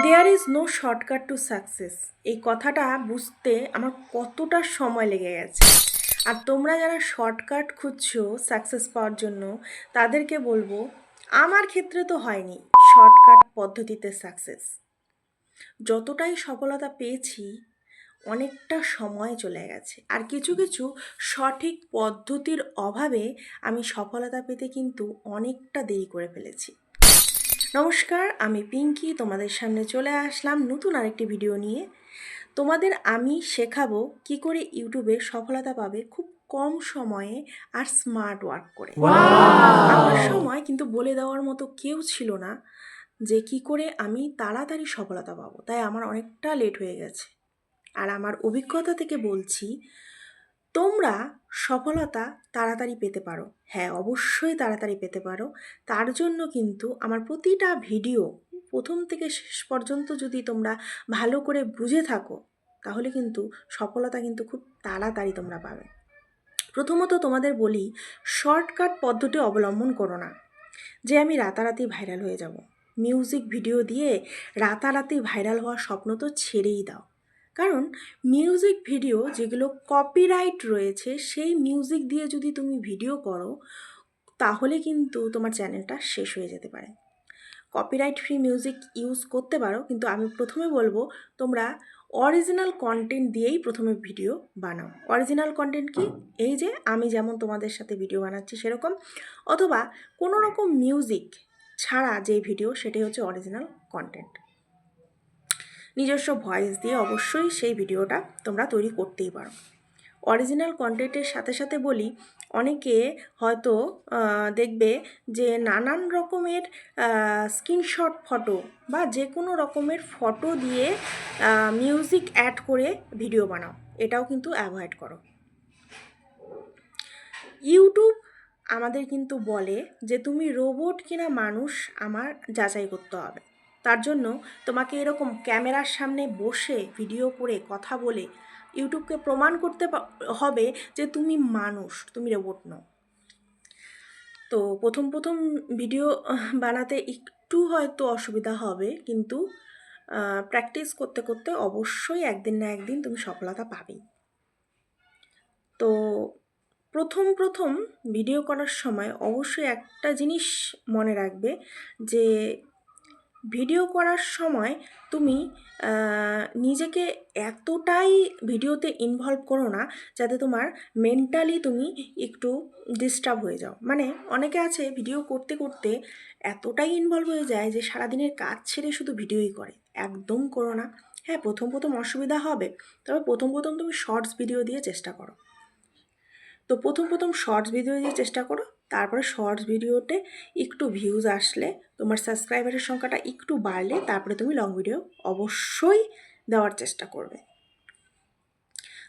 There is no shortcut to success, এই কথাটা বুঝতে আমার কতটা সময় লেগে গেছে। আর তোমরা যারা শর্টকাট খুঁজছো সাকসেস পাওয়ার জন্য, তাদেরকে বলবো আমার ক্ষেত্রে তো হয়নি শর্টকাট পদ্ধতিতে সাকসেস। যতটাই সফলতা পেয়েছি অনেকটা সময় চলে গেছে, আর কিছু কিছু সঠিক পদ্ধতির অভাবে আমি সফলতা পেতে কিন্তু অনেকটা দেরি করে ফেলেছি। নমস্কার, আমি পিঙ্কি তোমাদের সামনে চলে আসলাম নতুন আরেকটি ভিডিও নিয়ে। তোমাদের আমি শেখাবো কি করে ইউটিউবে সফলতা পাবে খুব কম সময়ে আর স্মার্ট ওয়ার্ক করে। আমার সময় কিন্তু বলে দেওয়ার মতো কেউ ছিল না যে কি করে আমি তাড়াতাড়ি সফলতা পাবো, তাই আমার অনেকটা লেট হয়ে গেছে। আর আমার অভিজ্ঞতা থেকে বলছি, তোমরা সফলতা তাড়াতাড়ি পেতে পারো। হ্যাঁ, অবশ্যই তাড়াতাড়ি পেতে পারো। তার জন্য কিন্তু আমার প্রতিটা ভিডিও প্রথম থেকে শেষ পর্যন্ত যদি তোমরা ভালো করে বুঝে থাকো, তাহলে কিন্তু সফলতা কিন্তু খুব তাড়াতাড়ি তোমরা পাবে। প্রথমত তোমাদের বলি, শর্টকাট পদ্ধতি অবলম্বন করো না যে আমি রাতারাতি ভাইরাল হয়ে যাব। মিউজিক ভিডিও দিয়ে রাতারাতি ভাইরাল হওয়ার স্বপ্ন তো ছেড়েই দাও। কারণ মিউজিক ভিডিও যেগুলো কপিরাইট রয়েছে, সেই মিউজিক দিয়ে যদি তুমি ভিডিও করো, তাহলে কিন্তু তোমার চ্যানেলটা শেষ হয়ে যেতে পারে। কপিরাইট ফ্রি মিউজিক ইউজ করতে পারো, কিন্তু আমি প্রথমে বলবো তোমরা অরিজিনাল কন্টেন্ট দিয়েই প্রথমে ভিডিও বানাও। অরিজিনাল কন্টেন্ট কি? এই যে আমি যেমন তোমাদের সাথে ভিডিও বানাচ্ছি সেরকম, অথবা কোনো রকম মিউজিক ছাড়া যে ভিডিও, সেটাই হচ্ছে অরিজিনাল কন্টেন্ট। নিজস্ব ভয়েস দিয়ে অবশ্যই সেই ভিডিওটা তোমরা তৈরি করতেই পারো। অরিজিনাল কন্টেন্টের সাথে সাথে বলি, অনেকে হয়তো দেখবে যে নানান রকমের স্ক্রিনশট ফটো বা যে কোনো রকমের ফটো দিয়ে মিউজিক অ্যাড করে ভিডিও বানাও, এটাও কিন্তু অ্যাভয়েড করো। ইউটিউব আমাদের কিন্তু বলে যে তুমি রোবট কিনা মানুষ আমার যাচাই করতে হবে। তার জন্য তোমাকে এরকম ক্যামেরার সামনে বসে ভিডিও করে কথা বলে ইউটিউবকে প্রমাণ করতে হবে যে তুমি মানুষ, তুমি রোবট নও। তো প্রথম প্রথম ভিডিও বানাতে একটু হয়তো অসুবিধা হবে, কিন্তু প্র্যাকটিস করতে করতে অবশ্যই একদিন না একদিন তুমি সফলতা পাবেই। তো প্রথম প্রথম ভিডিও করার সময় অবশ্যই একটা জিনিস মনে রাখবে যে ভিডিও করার সময় তুমি নিজেকে এতটাই ভিডিওতে ইনভলভ করো না যাতে তোমার মেন্টালি তুমি একটু ডিস্টার্ব হয়ে যাও। মানে অনেকে আছে ভিডিও করতে করতে এতটাই ইনভলভ হয়ে যায় যে সারাদিনের কাজ ছেড়ে শুধু ভিডিওই করে। একদম করো না। হ্যাঁ, প্রথম প্রথম অসুবিধা হবে, তবে প্রথম প্রথম তুমি শর্টস ভিডিও দিয়ে চেষ্টা করো। তো প্রথম প্রথম শর্টস ভিডিও দিয়ে চেষ্টা করো, তারপরে শর্টস ভিডিওতে একটু ভিউজ আসলে, তোমার সাবস্ক্রাইবারের সংখ্যাটা একটু বাড়লে, তারপরে তুমি লং ভিডিও অবশ্যই দেওয়ার চেষ্টা করবে।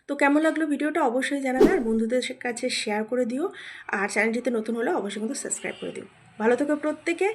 তো কেমন লাগলো ভিডিওটা অবশ্যই জানাবে, আর বন্ধুদের কাছে শেয়ার করে দিও, আর চ্যানেলটিতে নতুন হলে অবশ্যই কিন্তু সাবস্ক্রাইব করে দিও। ভালো থেকো প্রত্যেকে।